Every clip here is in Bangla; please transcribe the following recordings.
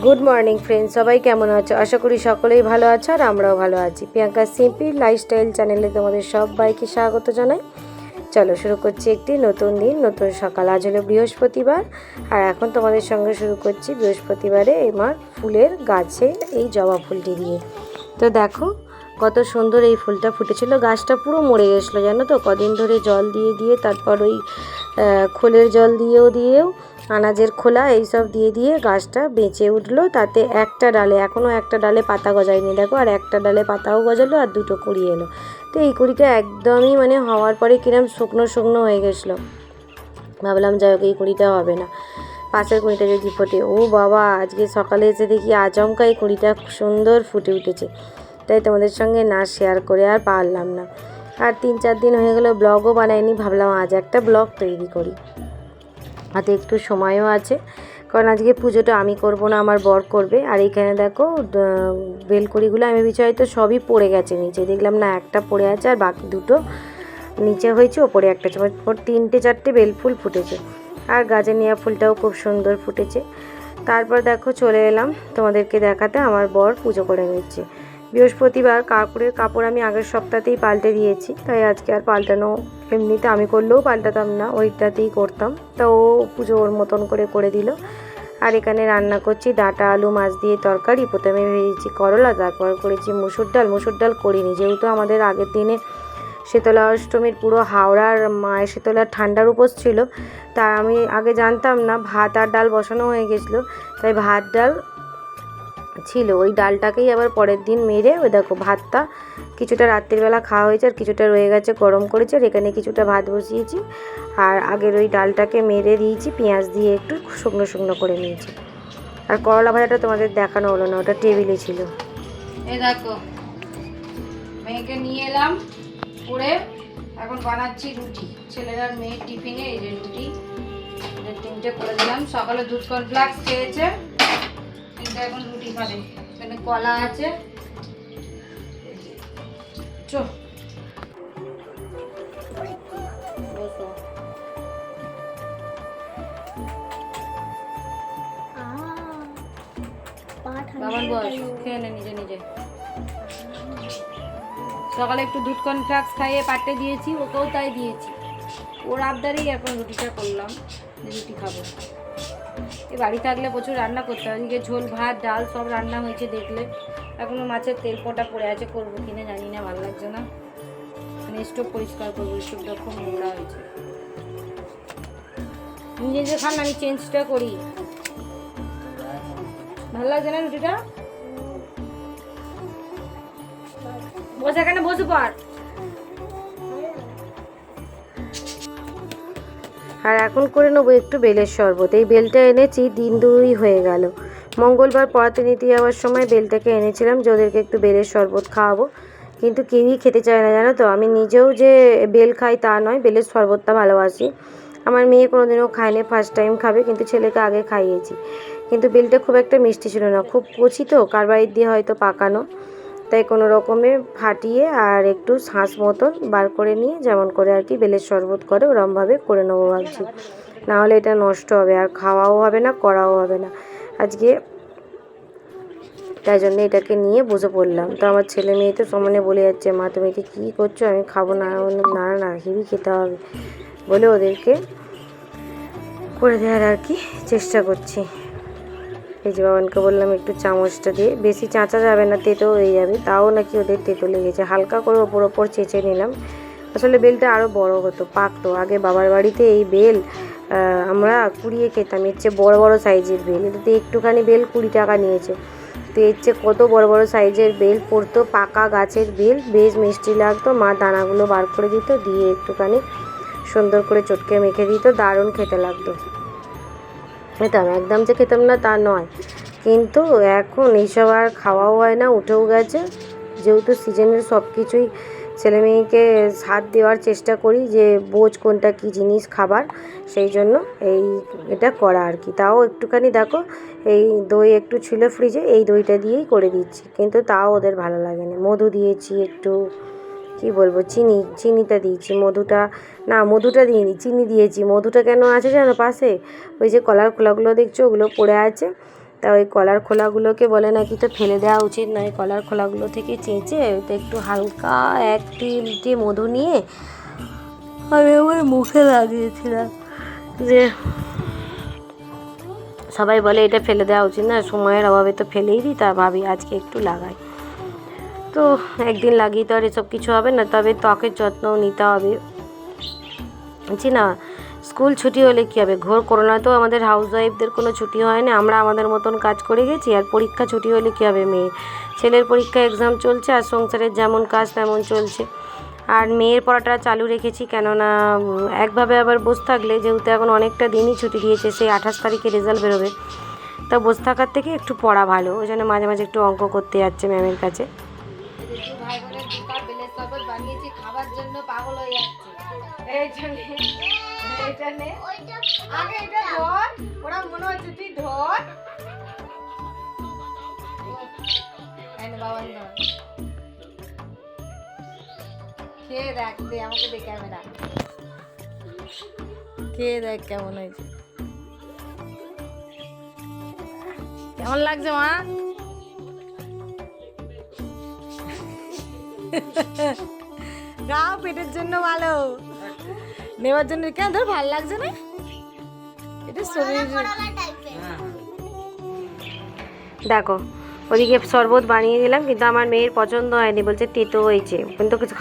গুড মর্নিং ফ্রেন্ডস, সবাই কেমন আছো? আশা করি সকলেই ভালো আছো আর আমরাও ভালো আছি। প্রিয়াঙ্কা সিম্পল লাইফস্টাইল চ্যানেলে তোমাদের সবাইকে স্বাগত জানাই। চলো শুরু করছি একটি নতুন দিন, নতুন সকাল। আজ হলো বৃহস্পতিবার আর এখন তোমাদের সঙ্গে শুরু করছি বৃহস্পতিবারে আমার ফুলের গাছে এই জবা ফুলটি দিয়ে। তো দেখো কত সুন্দর এই ফুলটা ফুটেছিল। গাছটা পুরো মরে গেছিলো জানো তো, কদিন ধরে জল দিয়ে দিয়ে, তারপর ওই খোলের জল দিয়েও আনাজের খোলা এইসব দিয়ে গাছটা বেঁচে উঠলো। তাতে একটা ডালে, এখনও একটা ডালে পাতা গজায়নি দেখো, আর একটা ডালে পাতাও গজালো আর দুটো কুড়ি এলো। তো এই কুড়িটা একদমই হওয়ার পরে কিরম শুকনো শুকনো হয়ে গেছিলো। ভাবলাম যাই হোক এই কুড়িটা হবে না, পাশের কুড়িটা যদি ফোটে। ও বাবা, আজকে সকালে এসে দেখি আচমকা এই কুড়িটা সুন্দর ফুটে উঠেছে। তাই তোমাদের সঙ্গে না শেয়ার করে আর পারলাম না। আর 3-4 দিন হয়ে গেলো ব্লগও বানাইনি, ভাবলাম আজ একটা ব্লগ তৈরি করি। হাতে একটু সময়ও আছে, কারণ আজকে পুজোটা আমি করব না, আমার বর করবে। আর এইখানে দেখো বেলকুড়িগুলো আমি বিছাই তো সবই পড়ে গেছে নিচে, দেখলাম না একটা পড়ে আছে আর বাকি দুটো নিচে হয়েছে, ওপরে একটা আছে। মোট 3-4টে বেলফুল ফুটেছে। আর গাজনিয়া ফুলটাও খুব সুন্দর ফুটেছে। তারপর দেখো চলে এলাম তোমাদেরকে দেখাতে, আমার বর পুজো করে নিচ্ছে। বৃহস্পতিবার কাপড়ের কাপড় আমি আগের সপ্তাহতেই পাল্টে দিয়েছি, তাই আজকে আর পাল্টানো, এমনিতে আমি করলেও পাল্টাতাম না, ওইটাতেই করতাম। তা ও পুজো ওর মতন করে দিল। আর এখানে রান্না করছি ডাঁটা আলু মাছ দিয়ে তরকারি। প্রথমে ভেজেছি করলা, তারপর করেছি মুসুর ডাল করিনি, যেহেতু আমাদের আগের দিনে শীতলা অষ্টমীর পুরো হাওড়ার মায়ের শীতলার ঠান্ডার উপোস ছিল। তা আমি আগে জানতাম না, ভাত আর ডাল বসানো হয়ে গেছিলো, তাই ভাত ডাল ছিল, ওই ডালটাকেই আবার পরের দিন মেরে, ওই দেখো ভাতটা কিছুটা রাত্রিবেলা খাওয়া হয়েছে আর কিছুটা রয়ে গেছে, গরম করেছে। আর এখানে কিছুটা ভাত বসিয়েছি আর আগের ওই ডালটাকে মেরে দিয়েছি, পেঁয়াজ দিয়ে একটু শুকনো শুকনো করে নিয়েছি। আর করলা ভাজাটা তোমাদের দেখানো হলো না, ওটা টেবিলে ছিল। এই দেখো মেয়েকে নিয়ে এলাম পরে, এখন বানাচ্ছি রুটি ছেলের আর মেয়ের টিফিনে। এই যে রুটি 3টে করে দিলাম, সকালে দুধ কর্নফ্লেক্স খেয়েছে, কিন্তু এখন রুটি খাবে। এখানে কলা আছে, চো বাবার বস খেয়ে নে নিজে নিজে। সকালে একটু দুধ কর্নফ্লেক্স খাইয়ে পাটে দিয়েছি, ওকেও তাই দিয়েছি। ওর আবদারেই এখন রুটিটা করলাম, রুটি খাবো। এই বাড়ি থাকলে প্রচুর রান্না করতে হয়, এদিকে ঝোল ভাত ডাল সব রান্না হয়েছে দেখলে। এখনও মাছের তেল পটা পড়ে আছে, করবো কিনা জানি না, ভালো লাগছে না। স্টোভ পরিষ্কার করবো, স্টোভটা খুব নোংরা হয়েছে। নিজে নিজে খান, আমি চেঞ্জটা করি। ভালো লাগছে না রুটিটা? বসে এখানে বসে পড়। আর এখন করে নেবো একটু বেলের শরবত। এই বেলটা এনেছি 2 দিন হয়ে গেল। মঙ্গলবার পড়াতে নিতে যাওয়ার সময় বেলটাকে এনেছিলাম যে ওদেরকে একটু বেলের শরবত খাওয়াবো, কিন্তু কেউই খেতে চায় না জানো তো। আমি নিজেও যে বেল খাই তা নয়, বেলের শরবতটা ভালোবাসি। আমার মেয়ে কোনোদিনও খায়নি, ফার্স্ট টাইম খাবে, কিন্তু ছেলেকে আগে খাইয়েছি। কিন্তু বেলটা খুব একটা মিষ্টি ছিল না, খুব কচি তো, কার্বাইড দিয়ে হয়তো পাকানো, তাই কোনো রকমে ফাটিয়ে আর একটু শাঁস মতন বার করে নিয়ে, যেমন করে আর কি বেলের শরবত করে ওরমভাবে করে নেবো ভাবছি। নাহলে এটা নষ্ট হবে আর খাওয়াও হবে না, করাও হবে না আজকে। তাই জন্য এটাকে নিয়ে বসে পড়লাম। তো আমার ছেলে মেয়ে তো সমানে বলে যাচ্ছে, মা তুমি এটা কী করছো, আমি খাবো না। না না, হেভি খেতে হবে বলে ওদেরকে করে দেওয়ার আর কি চেষ্টা করছি। এই যে বাবানকে বললাম একটু চামচটা দিয়ে, বেশি চাঁচা যাবে না, তেতো হয়ে যাবে, তাও নাকি ওদের তেতো লেগেছে। হালকা করে ওপর চেঁচে নিলাম। আসলে বেলটা আরও বড় হতো, পাকতো। আগে বাবার বাড়িতে এই বেল আমরা কুড়িয়ে খেতাম, এর চেয়ে বড়ো বড়ো সাইজের বেল। এটাতে একটুখানি বেল 20 টাকা নিয়েছে, তো এর চেয়ে কত বড় বড় সাইজের বেল পড়তো, পাকা গাছের বেল, বেশ মিষ্টি লাগতো। মা দানাগুলো বার করে দিত, দিয়ে একটুখানি সুন্দর করে চটকে মেখে দিত, দারুণ খেতে লাগতো। খেতাম, একদম যে খেতাম না তা নয়, কিন্তু এখন এইসব আর খাওয়াও হয় না, উঠেও গেছে। যেহেতু সিজনের সব কিছুই ছেলে মেয়েকে স্বাদ দেওয়ার চেষ্টা করি, যে বোঝ কোনটা কী জিনিস খাবার, সেই জন্য এটা করা আর কি। তাও একটুখানি দেখো, এই দই একটু ছিল ফ্রিজে, এই দইটা দিয়েই করে দিচ্ছি, কিন্তু তাও ওদের ভালো লাগে না। মধু দিয়েছি একটু, কি বলবো, চিনিটা দিয়েছি, মধুটা দিইনি, চিনি দিয়েছি। মধুটা কেন আছে জানো পাশে, ওই যে কলার খোলাগুলো দেখছো ওগুলো পড়ে আছে, তা ওই কলার খোলাগুলোকে বলে নাকি তো ফেলে দেওয়া উচিত নয়, কলার খোলাগুলো থেকে চেঁচে তো একটু হালকা 1 চিমটি মধু নিয়ে আমি আমার মুখে লাগিয়েছিলাম। যে সবাই বলে এটা ফেলে দেওয়া উচিত না, সময়ের অভাবে তো ফেলেই দিই, তা ভাবি আজকে একটু লাগাই। তো একদিন লাগিয়ে তো আর এসব কিছু হবে না, তবে ত্বকের যত্নও নিতে হবে। বুঝছি না, স্কুল ছুটি হলে কী হবে, ঘোর করোনাতেও আমাদের হাউসওয়াইফদের কোনো ছুটি হয় না, আমরা আমাদের মতন কাজ করে গেছি। আর পরীক্ষা ছুটি হলে কী হবে, মেয়ের ছেলের পরীক্ষা এক্সাম চলছে আর সংসারের যেমন কাজ তেমন চলছে। আর মেয়ের পড়াটা চালু রেখেছি, কেননা একভাবে আবার বসে থাকলে, যেহেতু এখন অনেকটা দিনই ছুটি দিয়েছে, সেই 28 তারিখে রেজাল্ট বেরোবে, তা বসে থাকার থেকে একটু পড়া ভালো। ওই জন্য মাঝে মাঝে একটু অঙ্ক করতে যাচ্ছে ম্যামের কাছে। ভাই বোনের 2 কাপ বেলের শরবত বানিয়েছি, খাবার জন্য পাগল হয়ে যাচ্ছে। এই জন্য আগে এটা ধর, ওরা মনে হচ্ছে তুই ধর। বাবান ধর, খেয়ে দেখ, দে আমাকে দে ক্যামেরা, খেয়ে দেখ কেমন হয়েছে। কেমন লাগছে মা? গাও পেটের জন্য ভালো, নেওয়ার জন্য কেন ধর, ভালো লাগছে না এটা শরীর। দেখো ওদিকে শরবত বানিয়ে দিলাম, কিন্তু আমার মেয়ের পছন্দ হয়নি, বলছে তেতো হয়েছে। কিন্তু কিছু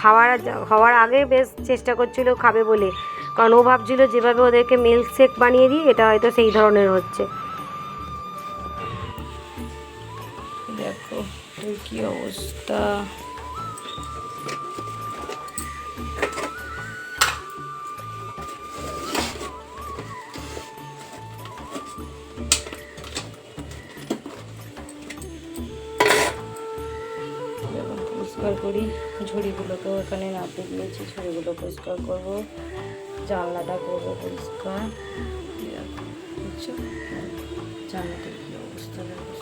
খাওয়ার আগে বেশ চেষ্টা করছিল খাবে বলে, কারণ ও ভাবছিল যেভাবে ওদেরকে মিল্ক শেক বানিয়ে দিই এটা হয়তো সেই ধরনের হচ্ছে। দেখো কি অবস্থা। পরিষ্কার করি, ঝুড়িগুলোকেও এখানে রাখতে দিয়েছি, ঝুড়িগুলো পরিষ্কার করবো, জানলাটা করবো পরিষ্কার। বুঝছো জানলাটার কি অবস্থা দেখো।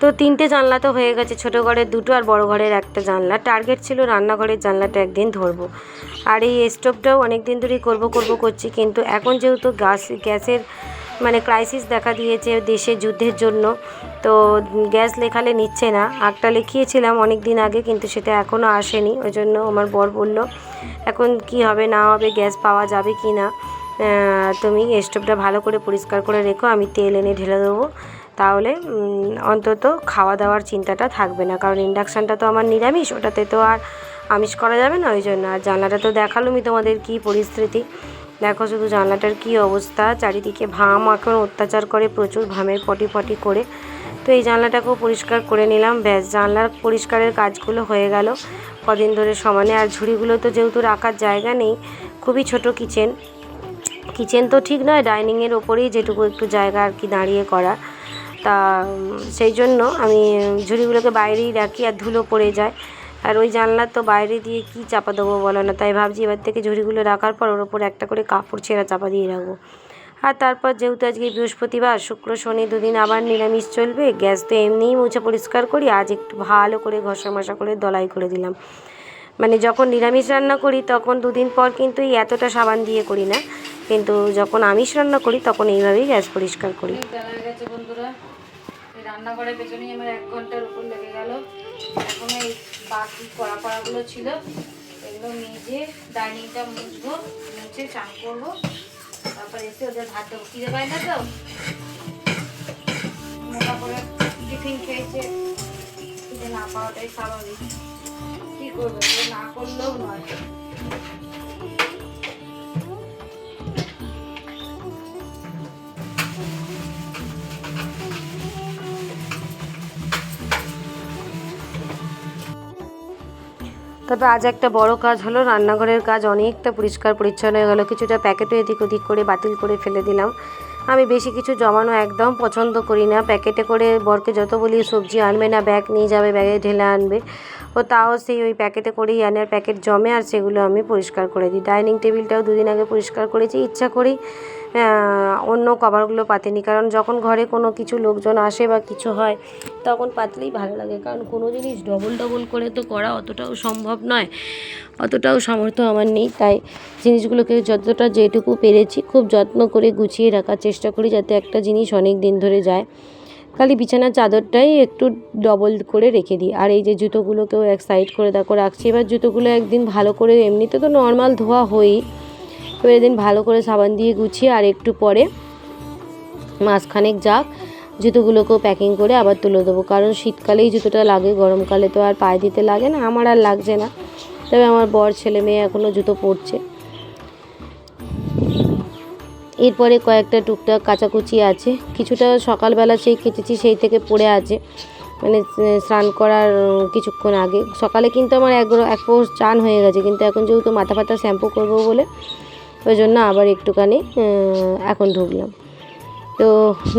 তো 3টে জানলা তো হয়ে গেছে, ছোটো ঘরের 2টো আর বড় ঘরের 1টা জানলা। টার্গেট ছিল রান্নাঘরের জানলাটা একদিন ধরবো। আর এই স্টোভটাও অনেক দিন ধরেই করবো করছি, কিন্তু এখন যেহেতু গ্যাসের মানে ক্রাইসিস দেখা দিয়েছে দেশে যুদ্ধের জন্য, তো গ্যাস লেখালে নিচ্ছে না। একটা লিখিয়েছিলাম অনেক দিন আগে, কিন্তু সেটা এখনও আসেনি। ওই জন্য আমার বর বলল এখন কি হবে না হবে, গ্যাস পাওয়া যাবে কি না, তুমি স্টোভটা ভালো করে পরিষ্কার করে রেখো, আমি তেল এনে ঢেলে দেবো, তাহলে অন্তত খাওয়া দাওয়ার চিন্তাটা থাকবে না। কারণ ইন্ডাকশানটা তো আমার নিরামিষ, ওটাতে তো আর আমিষ করা যাবে না। ওই জন্য আর জানলাটা তো দেখালামই তোমাদের কী পরিস্থিতি, দেখো শুধু জানলাটার কী অবস্থা, চারিদিকে ঘাম এখন অত্যাচার করে, প্রচুর ঘামের পটি করে। তো এই জানলাটাকেও পরিষ্কার করে নিলাম, ব্যাস জানলার পরিষ্কারের কাজগুলো হয়ে গেল কদিন ধরে সমানে। আর ঝুড়িগুলো তো যেহেতু রাখার জায়গা নেই, খুবই ছোট কিচেন তো ঠিক নয়, ডাইনিংয়ের ওপরেই যেটুকু একটু জায়গা আর কি দাঁড়িয়ে করা, তা সেই জন্য আমি ঝুড়িগুলোকে বাইরেই রাখি, আর ধুলো পড়ে যায়। আর ওই জানলা তো বাইরে দিয়ে কি চাপা দেবো বলো না, তাই ভাবছি এবার থেকে ঝুড়িগুলো রাখার পর ওর ওপর একটা করে কাপড় ছেঁড়া চাপা দিয়ে রাখবো। আর তারপর যেহেতু আজকে বৃহস্পতিবার, শুক্র শনি 2 দিন আবার নিরামিষ চলবে, গ্যাস তো এমনিই মুছে পরিষ্কার করি, আজ একটু ভালো করে ঘষা মশা করে দলাই করে দিলাম। মানে যখন নিরামিষ রান্না করি তখন 2 দিন পর কিন্তু এই এতটা সাবান দিয়ে করি না, কিন্তু যখন আমিষ রান্না করি তখন এইভাবেই গ্যাস পরিষ্কার করি। বেলা হয়ে গেছে বন্ধুরা, এই রান্নাঘরের পেছনেই আমার 1 ঘন্টার উপর লেগে গেল। এখন এই বাকি কড়াগুলো ছিল, এগুলো মেজে ডাইনিংটা মুছবো, মুছে চান করবো, তারপর এসে ওদের ভাত দেবো। খিদে পায় না তো, মোটা করে টিফিন খেয়েছে, খিদে না পাওয়াটাই স্বাভাবিক, কী করবে, না করলেও নয়। তবে আজ একটা বড় কাজ হলো, রান্নাঘরের কাজ অনেকটা পরিষ্কার পরিচ্ছন্ন হয়ে গেলো। কিছুটা প্যাকেটও এদিক ওদিক করে বাতিল করে ফেলে দিলাম। আমি বেশি কিছু জমানো একদম পছন্দ করি না। প্যাকেটে করে বরকে যত বলি সবজি আনবে না, ব্যাগ নিয়ে যাবে, ব্যাগে ঢেলে আনবে, ও তাও সেই ওই প্যাকেটে করেই আনে, আর প্যাকেট জমে আর সেগুলো আমি পরিষ্কার করে দিই। ডাইনিং টেবিলটাও দুদিন আগে পরিষ্কার করেছি, ইচ্ছা করেই অন্য কভারগুলো পাতিনি, কারণ যখন ঘরে কোনো কিছু লোকজন আসে বা কিছু হয় তখন পাতলেই ভালো লাগে, কারণ কোনো জিনিস ডবল ডবল করে তো করা অতটাও সম্ভব নয়, অতটাও সামর্থ্য আমার নেই। তাই জিনিসগুলোকে যতটা যেটুকু পেরেছি খুব যত্ন করে গুছিয়ে রাখার চেষ্টা করি, যাতে একটা জিনিস অনেক দিন ধরে যায়। খালি বিছানার চাদরটাই একটু ডবল করে রেখে দিই। আর এই যে জুতোগুলোকেও এক সাইড করে দেখো রাখছি। এবার জুতোগুলো একদিন ভালো করে, এমনিতে তো নর্মাল ধোয়া হয়ই, এবার এদিন ভালো করে সাবান দিয়ে গুছিয়ে আর একটু পরে মাসখানেক যাক জুতোগুলোকেও প্যাকিং করে আবার তুলে দেবো, কারণ শীতকালেই জুতোটা লাগে, গরমকালে তো আর পায়ে দিতে লাগে না, আমার আর লাগছে না। তবে আমার বর ছেলে মেয়ে এখনও জুতো পরছে। এরপরে কয়েকটা টুকটাক কাচাকুচি আছে, কিছুটা সকালবেলা সেই কেচেছি, সেই থেকে পড়ে আছে, মানে স্নান করার কিছুক্ষণ আগে। সকালে কিন্তু আমার এক পোষ চান হয়ে গেছে, কিন্তু এখন যেহেতু মাথা ফাতা শ্যাম্পু করবো বলে ওই জন্য আবার একটুখানি এখন ঢুকলাম। তো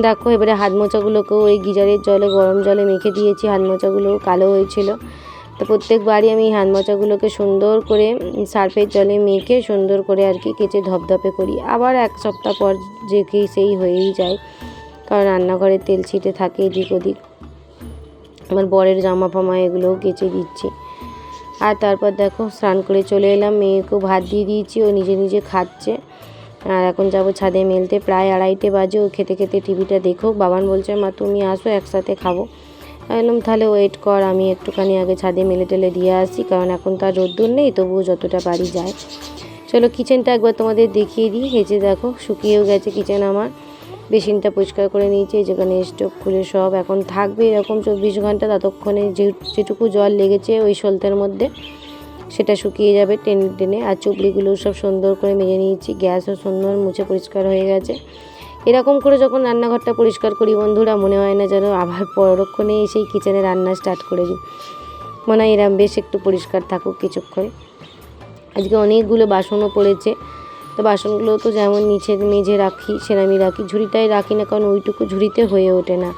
দেখো এবারে হাত মোচাগুলোকেও ওই গিজারের জলে, গরম জলে মেখে দিয়েছি, হাত মোচাগুলো কালো হয়েছিল। তো প্রত্যেকবারই আমি হাত মোচাগুলোকে সুন্দর করে সার্ফের জলে মেখে সুন্দর করে আর কি কেচে ধপধপে করি, আবার এক সপ্তাহ পর যে কি সেই হয়েই যায়, কারণ রান্নাঘরে তেল ছিটে থাকে এদিক ওদিক। আমার বরের জামা ফামা এগুলোও কেচে দিচ্ছি। আর তারপর দেখো স্নান করে চলে এলাম, মেয়েকেও ভাত দিয়ে দিয়েছি, ও নিজে নিজে খাচ্ছে। আর এখন যাব ছাদে মেলতে, প্রায় 2:30 বাজে। ও খেতে খেতে টিভিটা দেখো, বাবান বলছে মা তুমি আসো একসাথে খাবো। বললাম তাহলে ওয়েট কর, আমি একটুখানি আগে ছাদে মেলে টেলে দিয়ে আসি, কারণ এখন তো আর রোদ্দুর নেই, তবুও যতটা পারি যায়। চলো কিচেনটা একবার তোমাদের দেখিয়ে দিই। হেঁচে দেখো শুকিয়েও গেছে কিচেন আমার, বেসিনটা পরিষ্কার করে নিয়েছি, যেখানে স্টোভ খুলে সব এখন থাকবে এরকম 24 ঘন্টা, ততক্ষণে যেটুকু জল লেগেছে ওই সলতের মধ্যে সেটা শুকিয়ে যাবে টেনে টেনে। আর চুবড়িগুলো সব সুন্দর করে মেজে নিয়েছি, গ্যাসও সুন্দর মুছে পরিষ্কার হয়ে গেছে। এরকম করে যখন রান্নাঘরটা পরিষ্কার করি বন্ধুরা, মনে হয় না যেন আবার পরক্ষণে সেই কিচেনে রান্না স্টার্ট করে দিই, মনে হয় এরম বেশ একটু পরিষ্কার থাকুক কিছুক্ষণ। আজকে অনেকগুলো বাসনও পড়েছে, তো বাসনগুলো তো যেমন নিচে মেজে রাখি সেরামই রাখি, ঝুড়িটাই রাখি না, কারণ ওইটুকু ঝুড়িতে হয়ে ওঠে না।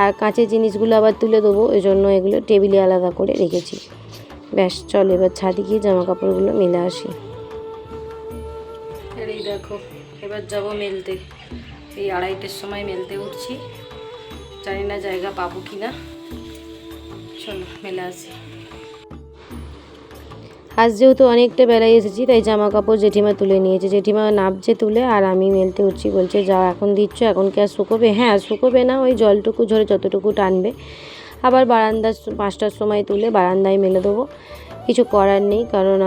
আর কাঁচের জিনিসগুলো আবার তুলে দেবো, ওই জন্য এগুলো টেবিলে আলাদা করে রেখেছি। ব্যাস চল এবার ছাদে গিয়ে জামা কাপড়গুলো মেলে আসি। এই দেখো এবার যাব মেলতে, এই 2:30টার সময় মেলতে উঠছি, জানি না জায়গা পাবো কি না, চলো মেলে আসি। আজ যেহেতু অনেকটা বেলায় এসেছি, তাই জামা কাপড় জেঠিমা তুলে নিয়েছে, জেঠিমা নাবছে তুলে, আর আমি মেলতে উঠছি। বলছে যাও এখন দিচ্ছ, এখন কি আর শুকোবে? হ্যাঁ শুকোবে না, ওই জলটুকু ঝরে যতটুকু টানবে। আবার বারান্দার 5টার সময় তুলে বারান্দায় মেলে দেবো, কিছু করার নেই, কারণ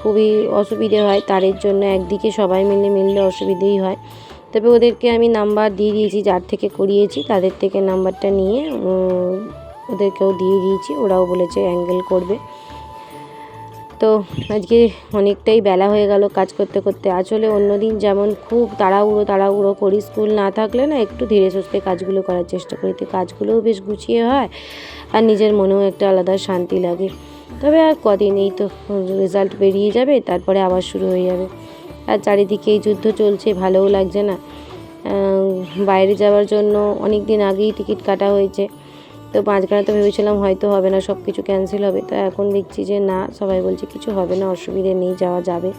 খুবই অসুবিধে হয় তারের জন্য, একদিকে সবাই মিললে অসুবিধেই হয়। তবে ওদেরকে আমি নাম্বার দিয়ে দিয়েছি, যার থেকে করিয়েছি তাদের থেকে নাম্বারটা নিয়ে ওদেরকেও দিয়ে দিয়েছি, ওরাও বলেছে অ্যাঙ্গেল করবে। তো আজকে অনেকটাই বেলা হয়ে গেল কাজ করতে করতে। আসলে অন্যদিন যেমন খুব তাড়াহুড়ো করি, স্কুল না থাকলে না একটু ধীরে সুস্থে কাজগুলো করার চেষ্টা করি, তো কাজগুলোও বেশ গুছিয়ে হয় আর নিজের মনেও একটা আলাদা শান্তি লাগে। তবে আর কদিন, এই তো রেজাল্ট বেরিয়ে যাবে, তারপরে আবার শুরু হয়ে যাবে। আর চারিদিকে এই যুদ্ধ চলছে, ভালোও লাগছে না। বাইরে যাওয়ার জন্য অনেক দিন আগেই টিকিট কাটা হয়েছে, তো মাঝখানে তো ভেবেছিলাম হয়তো হবে না, সব কিছু ক্যান্সেল হবে, তো এখন দেখছি যে না, সবাই বলছে কিছু হবে না, অসুবিধে নেই, যাওয়া যাবে।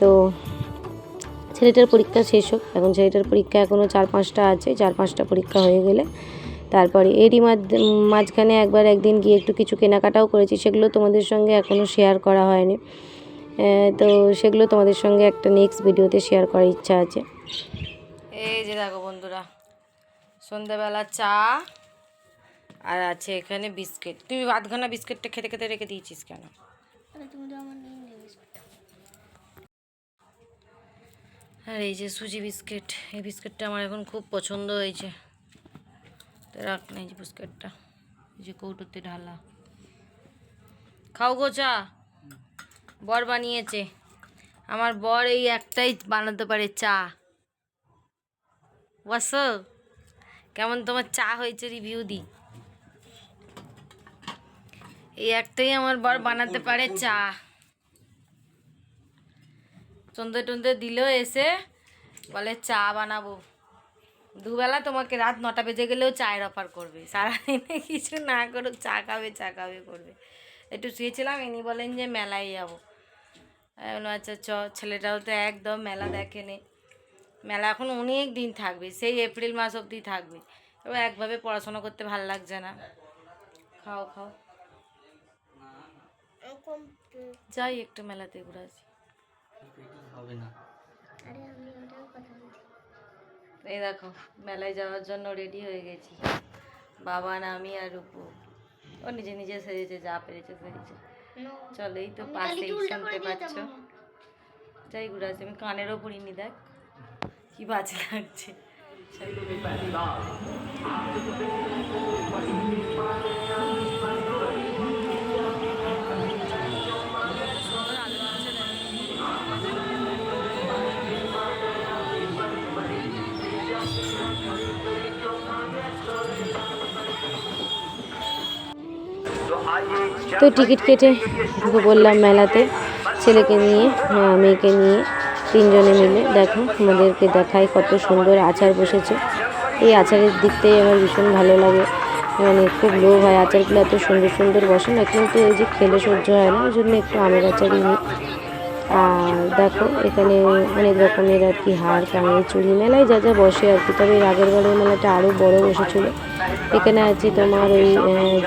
তো ছেলেটার পরীক্ষা শেষ হোক, এখন ছেলেটার পরীক্ষা এখনও 4-5টা আছে, 4-5টা পরীক্ষা হয়ে গেলে তারপরে। এরই মাঝখানে একদিন গিয়ে একটু কিছু কেনাকাটাও করেছি, সেগুলো তোমাদের সঙ্গে এখনও শেয়ার করা হয়নি, তো সেগুলো তোমাদের সঙ্গে একটা নেক্সট ভিডিওতে শেয়ার করার ইচ্ছা আছে। এই যে দেখো বন্ধুরা, সন্ধ্যাবেলা চা আর আছে এখানে বিস্কিট। তুই আধখানা বিস্কিটটা খেতে খেতে রেখে দিয়েছিস কেন? আর এই যে সুজি বিস্কিট, এই বিস্কিটটা আমার এখন খুব পছন্দ হয়েছে, তো রাখ না, এই যে বিস্কিটটা, এই যে কৌটোতে ঢালা। খাও গো চা, বর বানিয়েছে। আমার বর এই একটাই বানাতে পারে চা। বসো, কেমন তোমার চা হয়েছে রিভিউ দি। এই একটাই আমার বর বানাতে পারে চা। সন্ধে টন্ধে দিলেও এসে বলে চা বানাবো। দুবেলা তোমাকে রাত 9টা বেজে গেলেও চায়ের অফার করবে, সারাদিনে কিছু না করুক চা খাবে করবে। একটু শুয়েছিলাম, ইনি বলেন যে মেলায় যাবো। আমি বললাম আচ্ছা চ। ছেলেটাও তো একদম মেলা দেখেনি, মেলা এখন অনেক দিন থাকবে, সেই এপ্রিল মাস অবধি থাকবে। এবার একভাবে পড়াশোনা করতে ভালো লাগছে না। খাও খাও, যাই একটু মেলাতে ঘুরে আসি। হবে না। এই দেখো মেলায় যাওয়ার জন্য রেডি হয়ে গেছি, বাবা না আমি আর রূপু। ও নিজে নিজে সেজেছে, যা পেরেছে সেজেছে। চলো এই তো পাশেই, শুনতে পাচ্ছ। যাই ঘুরে আসি। আমি কানেরও পরিনি, দেখ কি বাজে লাগছে। তো টিকিট কেটে ঢুকে পড়লাম মেলাতে, ছেলেকে নিয়ে মেয়েকে নিয়ে, তিনজনে মিলে। দেখো আমাদেরকে দেখায় কত সুন্দর আচার বসেছে। এই আচারের দিকটাই আমার ভীষণ ভালো লাগে, মানে খুব লোভ হয়। আচারগুলো এত সুন্দর সুন্দর বসে না, কিন্তু এই যে খেলে সহ্য হয় না, ওই জন্য একটু আমের আচারই নিই। আর দেখো এখানে অনেক রকমের আর কি হার কানের চুড়ি, মেলায় যা যা বসে আর কি। তবে এর আগের বারের মেলাটা আরও বড় বসেছিল। এখানে আছে তোমার ওই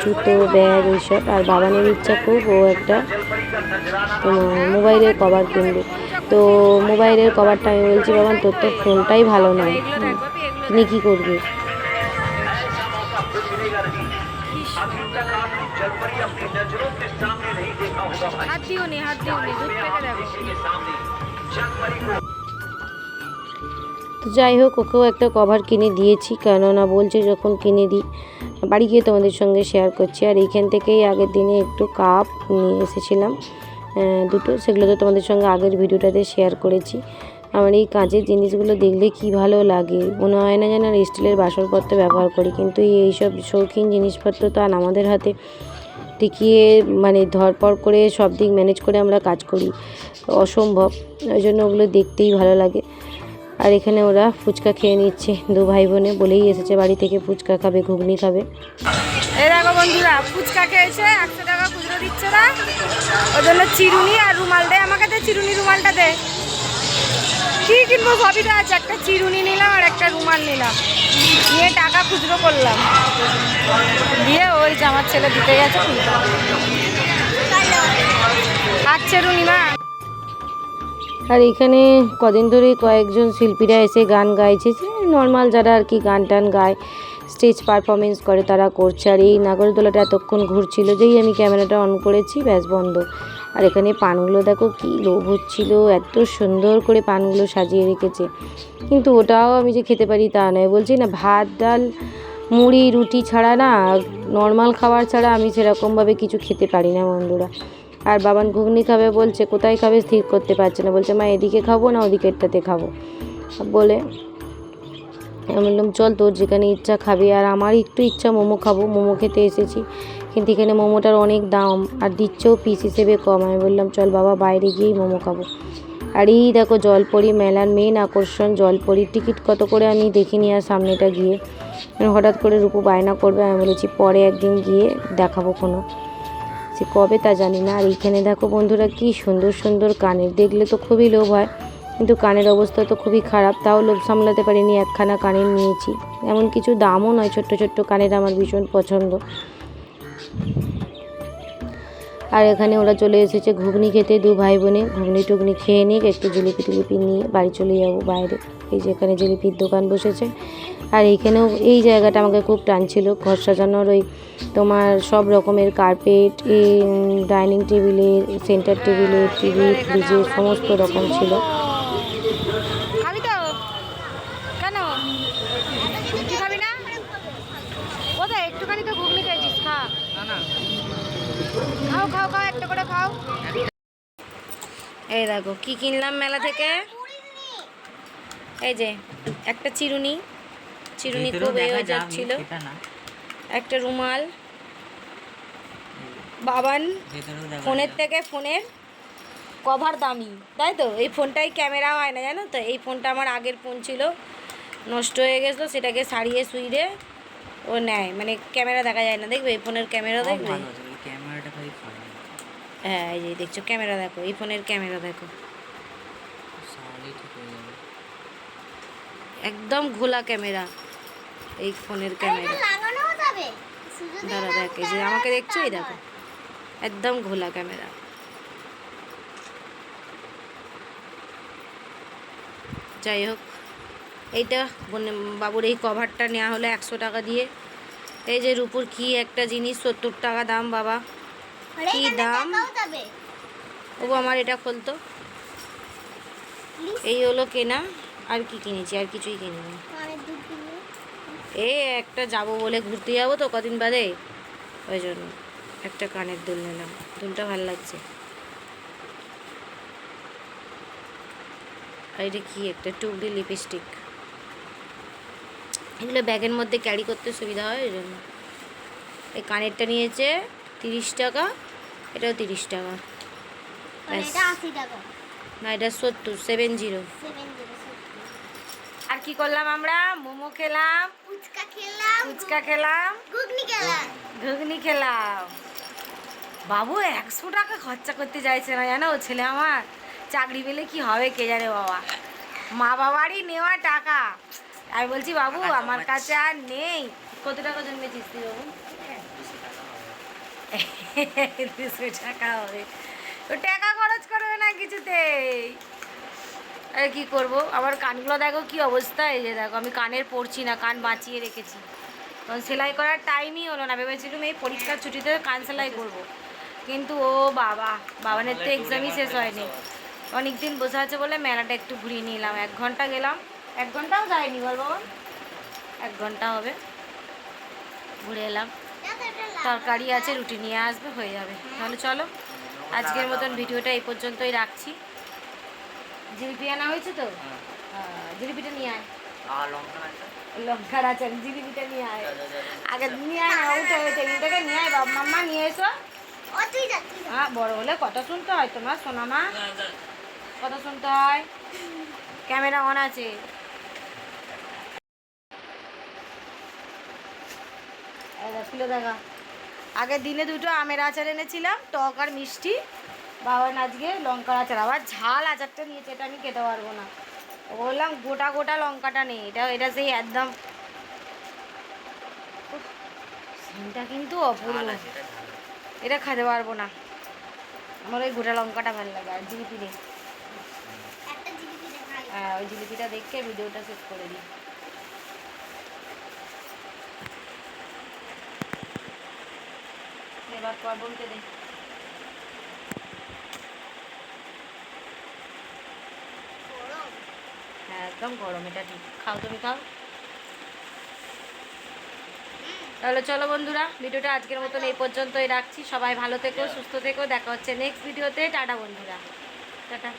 জুতো, ব্যাগ, এইসব। আর বাবানের ইচ্ছা খুব, ও একটা তোমার মোবাইলের কভার কিনবে। তো মোবাইলের কভারটা আমি বলছি, বাবান তোর তো ফোনটাই ভালো নয়, কিনে কী করবি? হাত দিও নি, হাত দিও নি, দুধ পেটে দেখো। তো যাই হোক, ওকেও একটা কভার কিনে দিয়েছি, কেননা বলছে যখন কিনে দিই, বাড়ি গিয়ে তোমাদের সঙ্গে শেয়ার করছি। আর এইখান থেকেই আগের দিনে একটু কাপ নিয়ে এসেছিলাম, দুটো, সেগুলো তো তোমাদের সঙ্গে আগের ভিডিওটাতে শেয়ার করেছি। আমার এই কাঁচের জিনিসগুলো দেখলে কি ভালো লাগে, মনে হয় না যেন আর স্টিলের বাসনপত্র ব্যবহার করি। কিন্তু এইসব শৌখিন জিনিসপত্র তো আর আমাদের হাতে টিকিয়ে মানে ধরপড় করে সব দিক ম্যানেজ করে আমরা কাজ করি, অসম্ভব। ওই জন্য ওগুলো দেখতেই ভালো লাগে। আর এখানে ওরা ফুচকা খেয়ে নিচ্ছে, দু ভাই বোনে, বলেই এসেছে বাড়ি থেকে ফুচকা খাবে, ঘুগনি খাবে। এই দেখো বন্ধুরা, ফুচকা খেয়েছে, 100 টাকা খুচরো দিচ্ছে না, ওই জন্য চিরুনি আর রুমাল দে, আমাকে দে চিরুনি রুমালটা দে। কি কিনবো সবই তো আছে, একটা চিরুনি নিলাম আর একটা রুমাল নিলাম, নিয়ে টাকা খুচরো করলাম, দিয়ে ওই যে আমার ছেলে দিতে গেছে। আচ্ছা রুনিমা। আর এখানে কদিন ধরেই কয়েকজন শিল্পীরা এসে গান গাইছে, যে নর্মাল যারা আর কি গান টান গায়, স্টেজ পারফরমেন্স করে, তারা করছে। আর এই নাগরদোলাটা এতক্ষণ ঘুরছিল, যেই আমি ক্যামেরাটা অন করেছি ব্যাস বন্ধ। আর এখানে পানগুলো দেখো কি লোভ হচ্ছিল, এত সুন্দর করে পানগুলো সাজিয়ে রেখেছে। কিন্তু ওটাও আমি যে খেতে পারি তা নয়, বলছি না, ভাত ডাল মুড়ি রুটি ছাড়া না, নর্মাল খাবার ছাড়া আমি সেরকমভাবে কিছু খেতে পারি না বন্ধুরা। আর বাবান ঘুগনি খাবে বলছে, কোথায় খাবে স্থির করতে পারছে না, বলছে মা এদিকে খাবো না ওদিকেরটাতে খাবো বলে। আমি বললাম চল তোর যেখানে ইচ্ছা খাবি। আর আমার একটু ইচ্ছা মোমো খাবো, মোমো খেতে এসেছি, কিন্তু এখানে মোমোটার অনেক দাম, আর দিচ্ছেও পিস হিসেবে কম। আমি বললাম চল বাবা বাইরে গিয়েই মোমো খাবো। আর এই দেখো জলপরি, মেলার মেন আকর্ষণ জলপরির টিকিট কত করে আমি দেখিনি আর সামনেটা গিয়ে। হঠাৎ করে রূপু বায়না করবে, আমি বলেছি পরে একদিন গিয়ে দেখাবো, কোনো সে কবে তা জানি না। আর এইখানে দেখো বন্ধুরা কি সুন্দর সুন্দর কানের, দেখলে তো খুবই লোভ হয়, কিন্তু কানের অবস্থা তো খুবই খারাপ, তাও লোভ সামলাতে পারিনি, একখানা কানের নিয়েছি। এমন কিছু দামও নয়, ছোট্ট ছোট্ট কানের আমার ভীষণ পছন্দ। আর এখানে ওরা চলে এসেছে ঘুগনি খেতে, দু ভাই বোনে। ঘুগনি টুগনি খেয়ে নিক, একটু জিলিপি টিলিপি নিয়ে বাড়ি চলে যাবো বাইরে। এই যে এখানে জিলিপির দোকান বসেছে। আর এইখানেও এই জায়গাটা আমাকে খুব টানছিল, ঘর সাজানোর ওই তোমার সব রকমের কার্পেট, এই ডাইনিং টেবিলের, সেন্টার টেবিলের, টিভি, ফ্রিজের সমস্ত রকম ছিল। খাবি তো কেন, তুই খাবি না? কোথায় একটুখানি তো ঘুগনি খেয়েছিস, খা। খাও খাও খাও, একটা করে খাও। এই দেখো কি কিনলাম মেলা থেকে, এই যে একটা চিরুনি, চিরুনি খুব এ হয়ে যাচ্ছিল, একটা রুমাল। বাবান ফোনের থেকে ফোনের কভার দামি, তাই তো? এই ফোনটাই ক্যামেরা হয় না জানো তো, এই ফোনটা আমার আগের ফোন ছিল, নষ্ট হয়ে গেছিলো, সেটাকে সারিয়ে সুইরে ও নেয়, মানে ক্যামেরা দেখা যায় না, দেখবে এই ফোনের ক্যামেরা দেখবে। ভালো আছে, ওই ক্যামেরাটা খালি খারাপ। হ্যাঁ এই যে দেখছো ক্যামেরা দেখো, এই ফোনের ক্যামেরা দেখো, সারালেই ঠিক হয়ে যাবে। একদম ঘোলা ক্যামেরা এই ফোনের ক্যামেরা। লাগানোও যাবে শুধু দাঁড়া দেখ, এই যে আমাকে দেখছো, এই দেখো একদম ঘোলা ক্যামেরা। যাই হোক, এইটা বাবুর এই কভারটা নেওয়া হলো 100 টাকা দিয়ে। এই যে রূপুর কি একটা জিনিস 70 টাকা দাম বাবা, কি দাম। যাবে ও আমার এটা খুলতো। এই হলো কেনা, আর কি কিনেছি, আর কিছুই কিনিনি। অনেক দূর কিনে এই একটা যাব বলে ঘুরতে যাবো তো কদিন বাদে, ওই জন্য একটা কানের দুল নিলাম, দুলটা ভালো লাগছে। আর এটা কি একটা টুকরি লিপস্টিক, এগুলো ব্যাগের মধ্যে ক্যারি করতে সুবিধা হয় ওই জন্য। এই কানেরটা নিয়েছে 30 টাকা, এটাও 30 টাকা। মানে ব্যাস। এটা 80 টাকা না এটা 70, 70। 70 আর কি করলাম আমরা, মোমো খেলাম, ফুচকা খেলাম ফুচকা খেলাম, ঘুগনি খেলাম ঘুগনি খেলাম। বাবু 100 টাকা খরচা করতে চাইছে না, জানো ছেলে আমার, চাকরি পেলে কি হবে কে জানে বাবা, মা বাবারই নেওয়া টাকা। আমি বলছি বাবু আমার কাছে আর নেই। কত টাকা জন্মেছিস তুই বাবু? 200 টাকা হবে, ও টাকা খরচ করবে না কিছুতেই। আরে কী করবো, আমার কানগুলো দেখো কি অবস্থা, এই যে দেখো আমি কানের পরছি না, কান বাঁচিয়ে রেখেছি, কারণ সেলাই করার টাইমই হলো না। ভেবেছিলাম এই পরীক্ষার ছুটিতে কান সেলাই করবো, কিন্তু ও বাবা, বাবানের তো এক্সামই শেষ হয়নি, অনেক দিন বসে আছে বলে মেলাটা একটু ঘুরিয়ে নিলাম। 1 ঘন্টা গেলাম, 1 ঘন্টাও যায়নি বল বাবা, 1 ঘন্টা হবে, ঘুরে এলাম। তরকারি আছে, রুটি নিয়ে আসবে, হয়ে যাবে। তাহলে চলো আজকের মতন ভিডিওটা এই পর্যন্তই রাখছি। জিলিপি আনা হয়েছে তো, জিলিপিটা নিয়ে আয়, আর লঙ্কা আছে? লঙ্কার আচার, জিলিপিটা নিয়ে আয়, আগে নিয়ে আয় না, উঠে ওই টেবিলটাকে নিয়ে আয়, বাবা মাম্মা নিয়ে এসো। ও তুই যা হ্যাঁ বড় হলে কথা শুনতে হয় তোমার সোনা মা, কথা শুনতে হয়। ক্যামেরা অন আছে। ছিল দেখা, আগের দিনে 2টো আমের আচার এনেছিলাম, টক আর মিষ্টি। বাবার আজকে লঙ্কার আচার, আবার ঝাল আচারটা নিয়েছে, এটা আমি খেতে পারবো না। ও বললাম গোটা গোটা লঙ্কাটা নেই, এটা সেই একদম, সিনটা কিন্তু অপূর্ব, ঝাল আছে, এটা ঝাল আছে। এটা খেতে পারবো না, আমার ওই গোটা লঙ্কাটা ভালো লাগে। আর জিলিপি নেই, একটা জিলিপি দেখাই হ্যাঁ ওই জিলিপিটা দেখে ভিডিওটা শেষ করে দিই। এবার পার্বণকে দে। গরম হ্যাঁ একদম গরম, এটা ঠিক। খাও তুমি খাও। তাহলে চলো বন্ধুরা, ভিডিওটা আজকের মতন এই পর্যন্তই রাখছি। সবাই ভালো থেকো, সুস্থ থেকো, দেখা হচ্ছে নেক্সট ভিডিওতে। টাটা বন্ধুরা, টাটা।